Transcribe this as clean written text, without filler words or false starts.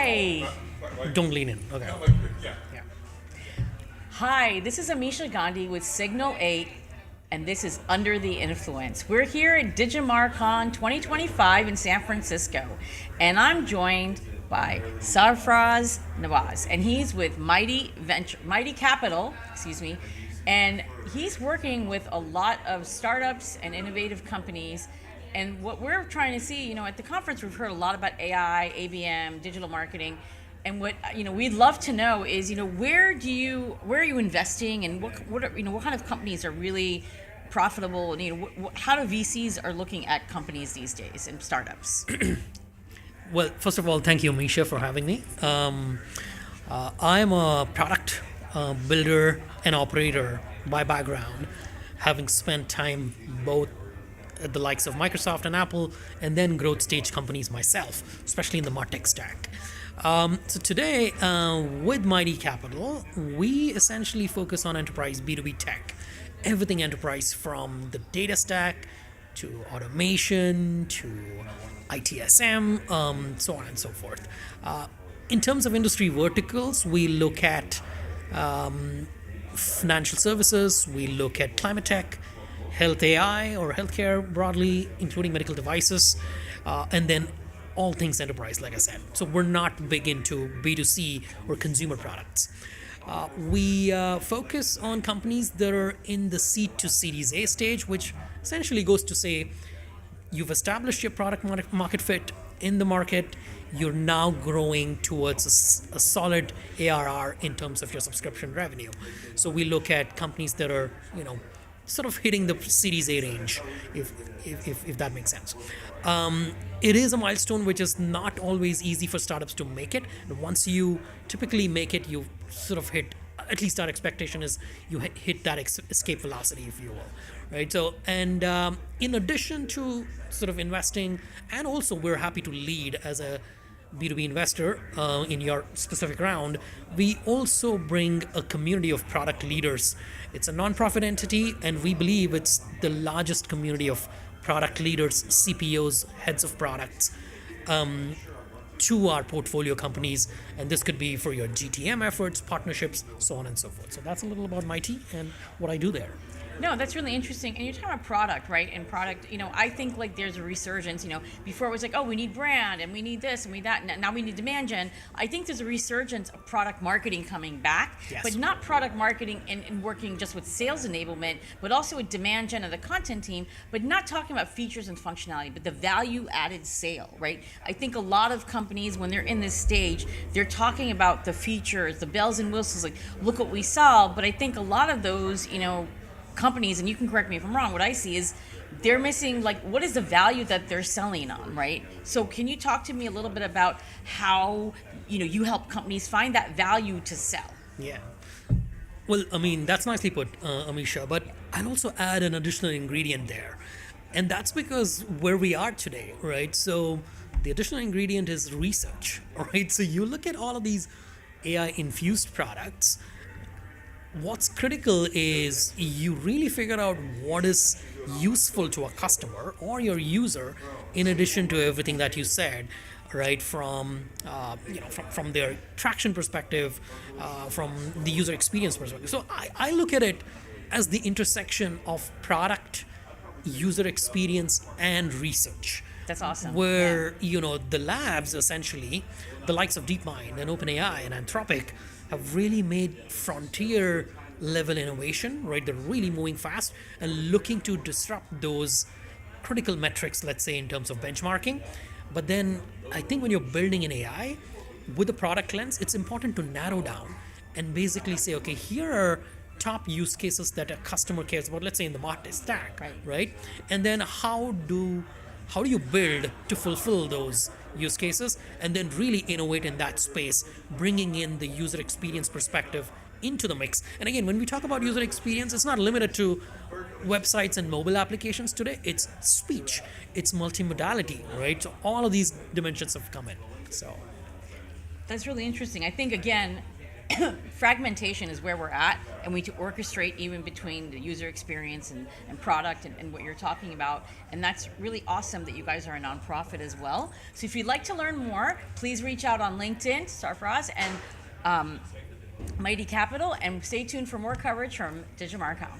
Hi. Don't lean in. Okay. Yeah. Hi, this is Amisha Gandhi with Signal 8, and this is Under the Influence. We're here at DigimarCon 2025 in San Francisco, and I'm joined by Sarfraz Nawaz, and he's with Mighty Capital, and he's working with a lot of startups and innovative companies. And what we're trying to see, at the conference, we've heard a lot about AI, ABM, digital marketing. And what we'd love to know is, where are you investing, and what kind of companies are really profitable, and how do VCs are looking at companies these days and startups? Well, first of all, thank you, Misha, for having me. I'm a product builder and operator by background, having spent time both at the likes of Microsoft and Apple, and then growth stage companies myself, especially in the MarTech stack. So today, with Mighty Capital, we essentially focus on enterprise B2B tech. Everything enterprise, from the data stack to automation to ITSM, so on and so forth. In terms of industry verticals, we look at financial services, we look at climate tech, health AI or healthcare broadly, including medical devices, and then all things enterprise, like I said. So we're not big into B2C or consumer products. We focus on companies that are in the seed to Series A stage, which essentially goes to say you've established your product market fit in the market, you're now growing towards a solid ARR in terms of your subscription revenue. So we look at companies that are, sort of hitting the Series A range, if that makes sense. It is a milestone which is not always easy for startups to make it. And once you typically make it, you sort of hit, at least our expectation is you hit that escape velocity, if you will, right? So, and in addition to sort of investing, and also we're happy to lead as a B2B investor in your specific round, we also bring a community of product leaders. It's a nonprofit entity, and we believe it's the largest community of product leaders, CPOs, heads of products, to our portfolio companies. And this could be for your GTM efforts, partnerships, so on and so forth. So that's a little about Mighty and what I do there. No, that's really interesting. And you're talking about product, right? And product, I think like there's a resurgence. Before it was like, oh, we need brand and we need this and we that. Now we need demand gen. I think there's a resurgence of product marketing coming back, yes. But not product marketing and working just with sales enablement, but also with demand gen of the content team, but not talking about features and functionality, but the value added sale, right? I think a lot of companies, when they're in this stage, they're talking about the features, the bells and whistles, like, look what we solved. But I think a lot of those, companies, and you can correct me if I'm wrong, what I see is they're missing, like, what is the value that they're selling on, right? So can you talk to me a little bit about how, you help companies find that value to sell? Yeah. Well, I mean, that's nicely put, Amisha, but I'll also add an additional ingredient there. And that's because where we are today, right? So the additional ingredient is research, right? So you look at all of these AI-infused products. What's critical is you really figure out what is useful to a customer or your user, in addition to everything that you said, right? From from their traction perspective, from the user experience perspective. So I look at it as the intersection of product, user experience, and research. That's awesome. Where the labs, essentially, the likes of DeepMind and OpenAI and Anthropic, have really made frontier level innovation, right? They're really moving fast and looking to disrupt those critical metrics, let's say, in terms of benchmarking. But then I think when you're building an AI with a product lens, it's important to narrow down and basically say, okay, here are top use cases that a customer cares about, let's say in the MarTech stack, right? And then how do you build to fulfill those use cases, and then really innovate in that space, bringing in the user experience perspective into the mix. And again, when we talk about user experience, it's not limited to websites and mobile applications today. It's speech, it's multimodality, right? So all of these dimensions have come in. So that's really interesting. I think, again, fragmentation is where we're at, and we to orchestrate even between the user experience and product and what you're talking about. And that's really awesome that you guys are a nonprofit as well. So if you'd like to learn more, please reach out on LinkedIn, Sarfraz, and Mighty Capital, and stay tuned for more coverage from Digimarcom.